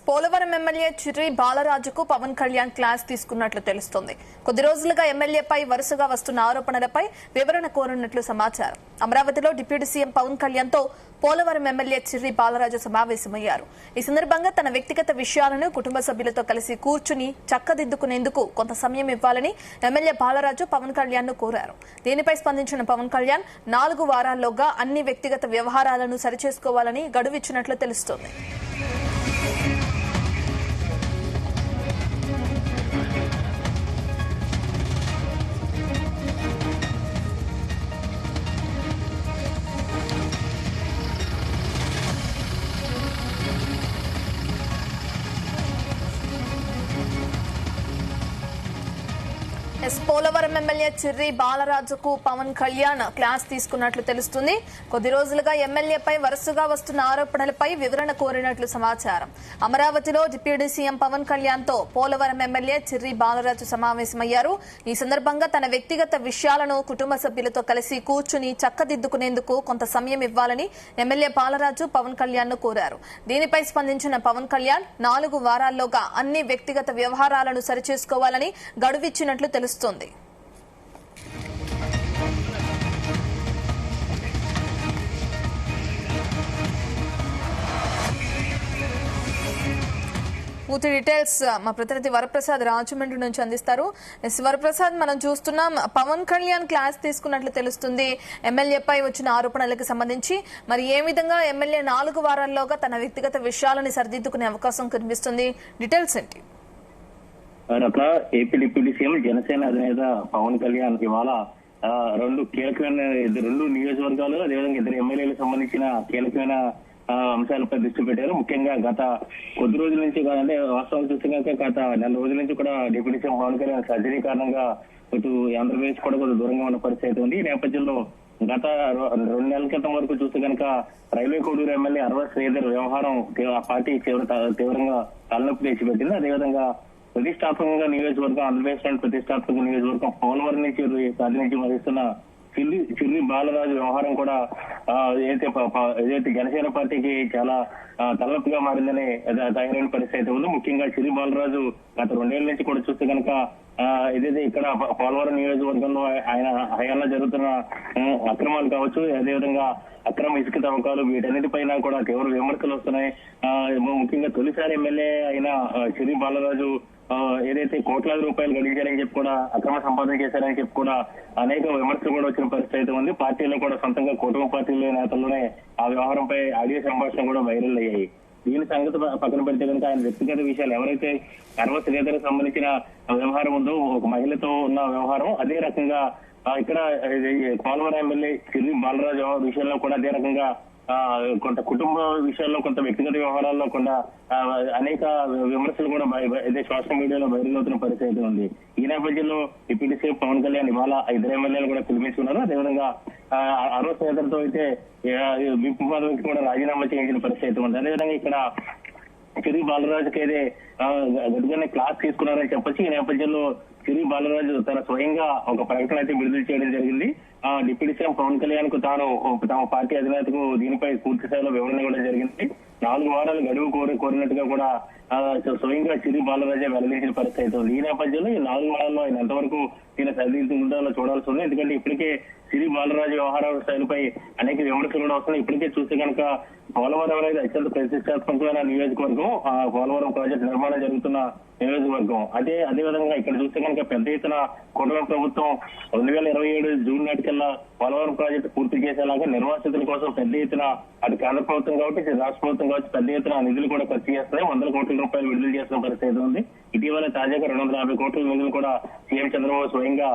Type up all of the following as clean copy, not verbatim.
Polavaram MLA Chirri బాలరాజుకు Pawan Kalyan class తీసుకున్నట్లు తెలుస్తోంది. కొద్ది రోజులుగా ఎమ్మెల్యేపై వరుసగా వస్తున్న ఆరోపణలపై వివరణ కోరనున్నట్లు సమాచారం. అమరావతిలో డిప్యూటీ సీఎం పవన్ కళ్యాణ్ తో పోలవరం ఎమ్మెల్యే చిర్రి బాలరాజు సమావేశమయ్యారు. ఈ సందర్భంగా తన వ్యక్తిగత విషయాలను కుటుంబ సభ్యులతో కలిసి కూర్చుని చక్కదిద్దుకునేందుకు కొంత సమయం ఇవ్వాలని ఎమ్మెల్యే బాలరాజు పవన్ కళ్యాణ్ ను కోరారు. దీనిపై స్పందించిన పవన్ కళ్యాణ్ 4 వారాల్లోగా అన్ని వ్యక్తిగత వ్యవహారాలను సరిచేసుకోవాలని గడువిచ్చినట్లు తెలుస్తోంది. పోలవరం ఎమ్మెల్యే చిర్రి బాలరాజుకు పవన్ కళ్యాణ్ క్లాస్ తీసుకున్నట్లు తెలుస్తుంది. కొద్ది రోజులుగా ఎమ్మెల్యేపై వరుసగా వస్తున్న ఆరోపణలపై వివరణ కోరినట్లు సమాచారం. అమరావతిలో డిప్యూటీ సీఎం పవన్ కళ్యాణ్ తో పోలవరం ఎమ్మెల్యే చిర్రి బాలరాజు సమావేశమయ్యారు. ఈ సందర్భంగా తన వ్యక్తిగత విషయాలను కుటుంబ సభ్యులతో కలిసి కూర్చుని చక్కదిద్దుకునేందుకు కొంత సమయం ఇవ్వాలని ఎమ్మెల్యే బాలరాజు పవన్ కళ్యాణ్ ను కోరారు. దీనిపై స్పందించిన పవన్ కళ్యాణ్ 4 వారాల్లోగా అన్ని వ్యక్తిగత వ్యవహారాలను సరిచేసుకోవాలని గడువిచ్చినట్లు తెలుస్తుంది. పూర్తి డీటెయిల్స్ మా ప్రతినిధి వరప్రసాద్ రాజమండ్రి నుంచి అందిస్తారు. వరప్రసాద్, మనం చూస్తున్నాం పవన్ కళ్యాణ్ క్లాస్ తీసుకున్నట్లు తెలుస్తుంది ఎమ్మెల్యేపై వచ్చిన ఆరోపణలకు సంబంధించి. మరి ఏ విధంగా ఎమ్మెల్యే 4 వారాల్లోగా తన వ్యక్తిగత విషయాలను సరిదిద్దుకునే అవకాశం కనిపిస్తుంది? డీటెయిల్స్ ఏంటి? ఏపీ డిప్యూటీ సీఎం జనసేన అధినేత పవన్ కళ్యాణ్ ఇవాళ 2 కీలకమైన 2 నియోజకవర్గాలు, అదేవిధంగా 2 ఎమ్మెల్యేలకు సంబంధించిన కీలకమైన అంశాలపై దృష్టి పెట్టారు. ముఖ్యంగా గత కొద్ది రోజుల నుంచి కాదంటే వాస్తవం చూస్తే కనుక గత 4 రోజుల నుంచి కూడా deputy CM Pawan Kalyan surgery కారణంగా ఇటు ఆంధ్రప్రదేశ్ కూడా కొద్దిగా దూరంగా ఉన్న పరిస్థితి ఉంది. ఈ నేపథ్యంలో గత 2 నెలల క్రితం వరకు చూస్తే కనుక రైల్వే కోడూరు ఎమ్మెల్యే అరవ శ్రీధర్ వ్యవహారం ఆ పార్టీ తీవ్రంగా తలనొప్పి తెచ్చిపెట్టింది. అదేవిధంగా ప్రతిష్టాత్మకంగా నియోజకవర్గం, ఆంధ్రప్రదేశ్ ప్రతిష్టాత్మక నియోజకవర్గం పోలవరం నుంచి ప్రాతినిధ్యం వహిస్తున్న చిర్రి బాలరాజు వ్యవహారం కూడా ఏదైతే జనసేన పార్టీకి చాలా తలనొప్పిగా మారిందని తయారైన పరిస్థితి ఉంది. ముఖ్యంగా చిర్రి బాలరాజు గత 2 ఏళ్ల నుంచి కూడా చూస్తే కనుక ఏదైతే ఇక్కడ పోలవరం నియోజకవర్గంలో ఆయన హయాంలో జరుగుతున్న అక్రమాలు కావచ్చు, అదేవిధంగా అక్రమ ఇసుక తవ్వకాలు, వీటన్నిటిపైన కూడా తీవ్ర విమర్శలు వస్తున్నాయి. ముఖ్యంగా తొలిసారి ఎమ్మెల్యే అయిన చిర్రి బాలరాజు ఏదైతే కోట్లాది రూపాయలు గడించారని చెప్పి కూడా అక్రమ సంపాదన చేశారని చెప్పి కూడా అనేక విమర్శలు కూడా వచ్చిన పరిస్థితి ఉంది. పార్టీలో కూడా సొంతంగా కుటుంబ పార్టీల నేతల్లోనే ఆ వ్యవహారంపై ఆడియో సంభాషణ కూడా వైరల్ అయ్యాయి. దీని సంగతి పక్కన పెడితే కనుక ఆయన వ్యక్తిగత విషయాలు ఎవరైతే అరవ శ్రీధర్కి సంబంధించిన వ్యవహారం ఉందో, ఒక మహిళతో ఉన్న వ్యవహారం, అదే రకంగా ఇక్కడ పోలవరం ఎమ్మెల్యే చిర్రి బాలరాజు విషయంలో కూడా అదే రకంగా కొంత కుటుంబ విషయాల్లో, కొంత వ్యక్తిగత వ్యవహారాల్లో కూడా అనేక విమర్శలు కూడా ఇదే సోషల్ మీడియాలో వైరల్ అవుతున్న పరిస్థితి ఉంది. ఈ నేపథ్యంలో డిప్యూటీ సీఎం పవన్ కళ్యాణ్ ఇవాళ 2 ఎమ్మెల్యేలు కూడా పిలిపించుకున్నారు. అదేవిధంగా అరవ శ్రీధర్తో అయితే విప్ పదవికి కూడా రాజీనామా చేయించిన పరిస్థితి ఉంది. అదేవిధంగా ఇక్కడ చిర్రి బాలరాజుకి అయితే గట్టిగానే క్లాస్ తీసుకున్నారని చెప్పొచ్చు. ఈ నేపథ్యంలో చిర్రి బాలరాజు తన స్వయంగా ఒక ప్రకటన అయితే విడుదల చేయడం జరిగింది. డిప్యూటీ సీఎం పవన్ కళ్యాణ్ కు తమ పార్టీ అధినేతకు దీనిపై పూర్తి స్థాయిలో వివరణ ఇవ్వడం జరిగింది. 4 వారాలు గడువు కోరినట్టుగా కూడా స్వయంగా చిర్రి బాలరాజే వెల్లడించిన పరిస్థితి ఉంది. ఈ నేపథ్యంలో ఈ 4 వారాల్లో ఆయన ఎంతవరకు ఈయన సరిదిద్దుకుంటారో చూడాల్సి ఉంది. ఎందుకంటే ఇప్పటికే చిర్రి బాలరాజు వ్యవహార శైలిపై అనేక విమర్శలు కూడా వస్తున్నాయి. ఇప్పటికే చూస్తే కనుక పోలవరం అనేది అత్యంత ప్రతిష్టాత్మకమైన నియోజకవర్గం, పోలవరం ప్రాజెక్టు నిర్మాణం జరుగుతున్న నియోజకవర్గం. అదేవిధంగా ఇక్కడ చూస్తే కనుక పెద్ద ఎత్తున కుటుంబ ప్రభుత్వం 2027 జూన్ నాటికల్లా పోలవరం ప్రాజెక్టు పూర్తి చేసేలాగా నిర్వాసితుల కోసం పెద్ద ఎత్తున అటు కేంద్ర ప్రభుత్వం కాబట్టి రాష్ట్ర ప్రభుత్వం కాబట్టి పెద్ద ఎత్తున నిధులు కూడా ఖర్చు చేస్తున్నాయి. 100 కోట్ల రూపాయలు విడుదల చేస్తున్న పరిస్థితి ఉంది. ఇటీవల తాజాగా 250 కోట్ల నిధులు కూడా సీఎం చంద్రబాబు స్వయంగా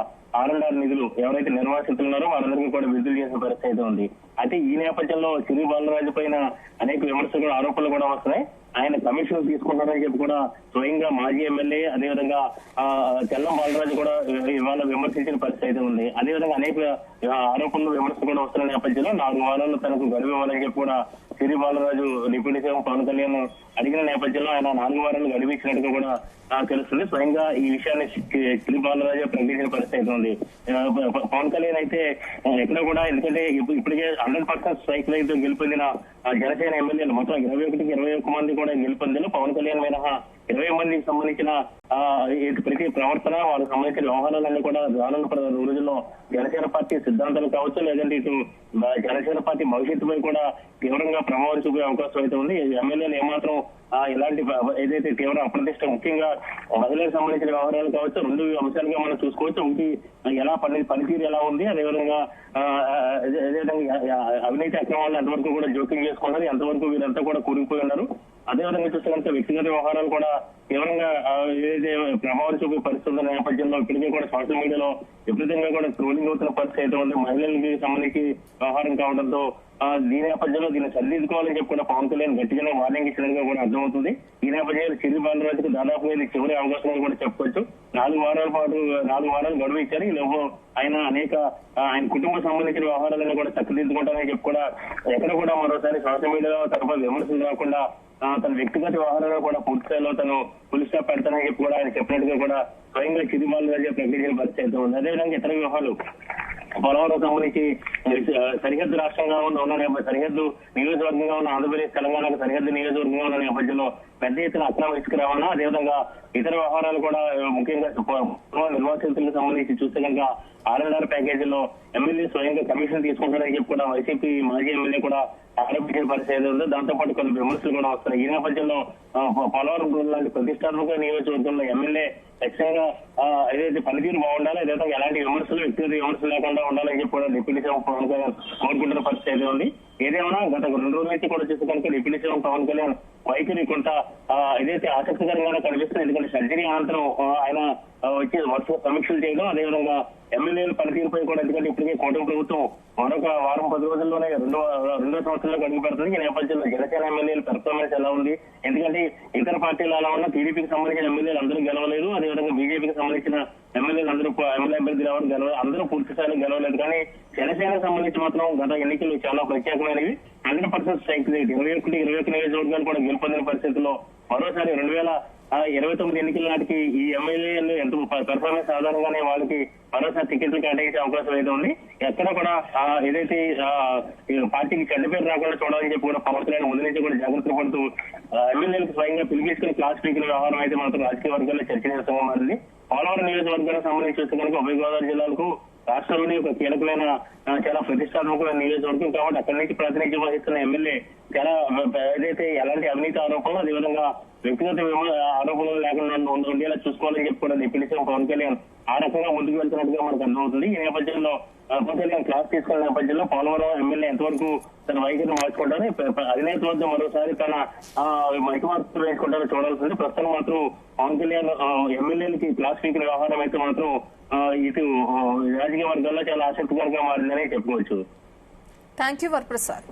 R&R నిధులు ఎవరైతే నిర్వాసితులు ఉన్నారో వారందరికీ కూడా విడుదల చేసిన పరిస్థితి ఉంది. అయితే ఈ నేపథ్యంలో చిర్రి బాలరాజు పైన అనేక విమర్శలు, ఆరోపణలు కూడా వస్తున్నాయి. ఆయన కమిషన్ తీసుకుంటారని చెప్పి కూడా స్వయంగా మాజీ ఎమ్మెల్యే, అదేవిధంగా తెల్లం బాలరాజు కూడా ఇవాళ విమర్శించిన పరిస్థితి ఉంది. అదేవిధంగా అనేక ఆరోపణలు విమర్శలు కూడా వస్తున్న నేపథ్యంలో 4 వారాల్లో తనకు గడువు ఇవ్వాలని చెప్పి కూడా సిరి బాలరాజు డిప్యూటీ సీఎం పవన్ కళ్యాణ్ అడిగిన నేపథ్యంలో ఆయన 4 వారాలు గడువు ఇచ్చినట్టుగా కూడా తెలుస్తుంది. స్వయంగా ఈ విషయాన్ని సిరి బాలరాజు ప్రకటించిన పరిస్థితి ఉంది. పవన్ కళ్యాణ్ అయితే ఎక్కడ కూడా, ఎందుకంటే ఇప్పటికే 100% స్ట్రైక్ రేట్ గెలుపొందిన జనసేన ఎమ్మెల్యేలు మొత్తం 21కి 21 మంది కూడా గెలుపొందిన పవన్ కళ్యాణ్ మినహా 20 మందికి సంబంధించిన ప్రతి ప్రవర్తన, వాళ్ళకి సంబంధించిన వ్యవహారాలన్నీ కూడా రానున్న రోజుల్లో జనసేన పార్టీ సిద్ధాంతాలు కావచ్చు, లేదంటే ఇటు జనసేన పార్టీ భవిష్యత్తుపై కూడా తీవ్రంగా ప్రభావం చూపే అవకాశం అయితే ఉంది. ఎమ్మెల్యేలు ఏమాత్రం ఇలాంటి ఏదైతే తీవ్ర అప్రతిష్ట, ముఖ్యంగా మహిళలకు సంబంధించిన వ్యవహారాలు కావచ్చు, 2 అంశాలుగా మనం చూసుకోవచ్చు. ఒకటి ఎలా పనితీరు ఎలా ఉంది, అదేవిధంగా అవినీతి అక్రమాలను ఎంతవరకు కూడా జోక్యం చేసుకున్నారు, ఎంతవరకు వీరంతా కూడా కూరుకుపోయి ఉన్నారు. అదేవిధంగా చూస్తే కనుక వ్యక్తిగత వ్యవహారాలు కూడా తీవ్రంగా ఏదైతే ప్రభావం చూపే పరిస్థితి ఉన్న నేపథ్యంలో ఇప్పటికే కూడా సోషల్ మీడియాలో విపరీతంగా కూడా ట్రోలింగ్ అవుతున్న పరిస్థితి అయితే ఉంది. మహిళలకి సంబంధించి వ్యవహారం కావడంతో దీని నేపథ్యంలో దీన్ని సరిదిద్దుకోవాలని చెప్పి కూడా పవన్ కళ్యాణ్ గట్టిగానే వార్నింగ్ ఇచ్చినట్టుగా కూడా అర్థమవుతుంది. ఈ నేపథ్యంలో సిరి బాలరాజుకు దాదాపు ఇది చివరి అవకాశం కూడా చెప్పుకోవచ్చు. 4 వారాల పాటు 4 వారాలు గడువు ఇచ్చారు. ఈ లోపు ఆయన కుటుంబ సంబంధించిన వ్యవహారాలను కూడా చక్కదిద్దుకుంటారని చెప్పి కూడా ఎక్కడ కూడా మరోసారి సోషల్ మీడియాలో తరఫున విమర్శలు రాకుండా తన వ్యక్తిగత వ్యవహారాలు కూడా పూర్తి స్థాయిలో తను పులి స్టాప్ పెడతానని చెప్పి కూడా ఆయన చెప్పినట్టుగా కూడా స్వయంగా సిరి బాలరాజు ప్రకటించిన పరిస్థితి ఉంది. అదేవిధంగా ఇతర వ్యవహారాలు పోలవరం సంబంధించి సరిహద్దు రాష్ట్రంగా ఉన్న సరిహద్దు నియోజకవర్గంగా ఉన్న ఆంధ్రప్రదేశ్ తెలంగాణకు సరిహద్దు నియోజకవర్గంగా ఉన్న నేపథ్యంలో పెద్ద ఎత్తున అక్రమ ఇసుక రవాణా, అదేవిధంగా ఇతర వ్యవహారాలు కూడా ముఖ్యంగా నిర్వాసితులకు సంబంధించి చూస్తే కనుక R&R ప్యాకేజీలో ఎమ్మెల్యే స్వయంగా కమిషన్ తీసుకుంటారని చెప్పి కూడా వైసీపీ మాజీ ఎమ్మెల్యే కూడా ఆరోపించిన పరిస్థితి ఉంది. దాంతో పాటు కొన్ని విమర్శలు కూడా వస్తున్నాయి. ఈ నేపథ్యంలో పోలవరం లాంటి ప్రతిష్టాత్మక నియోజకవర్గంలో ఎమ్మెల్యే ఖచ్చితంగా ఏదైతే పనితీరు బాగుండాలి, అదేవిధంగా ఎలాంటి విమర్శలు, వ్యక్తిగత విమర్శలు లేకుండా ఉండాలని చెప్పి కూడా డిప్యూటీ సీఎం పవన్ కళ్యాణ్ కోరుకుంటున్న పరిస్థితి ఉంది. ఏదేమన్నా గత 2 రోజుల నుంచి కూడా చూస్తే కనుక డిప్యూటీ సీఎం పవన్ కళ్యాణ్ వైఖరి కొంత ఏదైతే ఆసక్తికరంగానే కనిపిస్తుంది. ఎందుకంటే సర్జరీ అనంతరం ఆయన వచ్చి వరుస సమీక్షలు చేయడం, అదేవిధంగా ఎమ్మెల్యేల పనితీరుపై కూడా, ఎందుకంటే ఇప్పటికే కూటమి ప్రభుత్వం మరొక వారం 10 రోజుల్లోనే రెండో సంవత్సరంలో అడుగు పెడుతుంది. ఈ నేపథ్యంలో జనసేన ఎమ్మెల్యేల పెర్ఫార్మెన్స్ ఎలా ఉంది, ఎందుకంటే ఇతర పార్టీలు ఎలా ఉన్నా టీడీపీకి సంబంధించిన ఎమ్మెల్యేలు అందరూ గెలవలేదు, అదేవిధంగా బీజేపీకి సంబంధించిన ఎమ్మెల్యేలు ఎమ్మెల్యే అభ్యర్థులు ఎవరు అందరూ పూర్తి స్థాయిలో గెలవలేదు. కానీ జనసేనకు సంబంధించి మాత్రం గత ఎన్నికలు చాలా ప్రత్యేకమైనవి. 100% స్ట్రైక్ రేట్ 21 నియోజకవర్గాలు కూడా గెలుపొందిన పరిస్థితుల్లో మరోసారి 2029 ఎన్నికల నాటికి ఈ ఎమ్మెల్యేలు ఎంత పెర్ఫార్మెన్స్ ఆధారంగానే వాళ్ళకి మరోసారి టికెట్లు కేటాయించే అవకాశం అయితే ఉంది. ఎక్కడ కూడా ఏదైతే పార్టీకి చెడ్డ పేరు రాకుండా చూడాలని చెప్పి కూడా పవన్ కళ్యాణ్ ముందు నుంచి కూడా జాగ్రత్త పడుతూ ఎమ్మెల్యేలకు స్వయంగా పిలిపించుకుని క్లాస్ స్పీకర్ వ్యవహారం అయితే మాత్రం రాజకీయ వర్గాల్లో చర్చనీయాంశంగా మారింది. పోలవరం నియోజకవర్గానికి సంబంధించి చూస్తే కనుక ఉభయ గోదావరి జిల్లాలకు రాష్ట్రంలోని ఒక కీలకమైన చాలా ప్రతిష్టాత్మకమైన నియోజకవర్గం కాబట్టి అక్కడి నుంచి ప్రాతినిధ్యం వహిస్తున్న ఎమ్మెల్యే చాలా ఏదైతే ఎలాంటి అవినీతి ఆరోపణలు, అదేవిధంగా వ్యక్తిగత ఆరోపణలు లేకుండా ఉండేలా చూసుకోవాలని చెప్పి కూడా డిప్యూటీ సీఎం పవన్ కళ్యాణ్ ఆ రకంగా ముందుకు వెళ్తున్నట్టుగా మనకు అర్థమవుతుంది. ఈ నేపథ్యంలో పవన్ కళ్యాణ్ క్లాస్ తీసుకున్న నేపథ్యంలో పోలవరం ఎమ్మెల్యే ఎంతవరకు తన వైఖరిని మార్చుకుంటారో, అధినేత వద్ద మరోసారి తన మైకమార్పులు వేసుకుంటారో చూడాల్సింది. ప్రస్తుతం మాత్రం పవన్ కళ్యాణ్ ఎమ్మెల్యేలకి క్లాస్ స్పీకర్ వ్యవహారం అయితే మాత్రం ఇటు రాజకీయ వర్గాల్లో చాలా ఆసక్తికరంగా మారిందని చెప్పుకోవచ్చు. Thank you Varaprasad.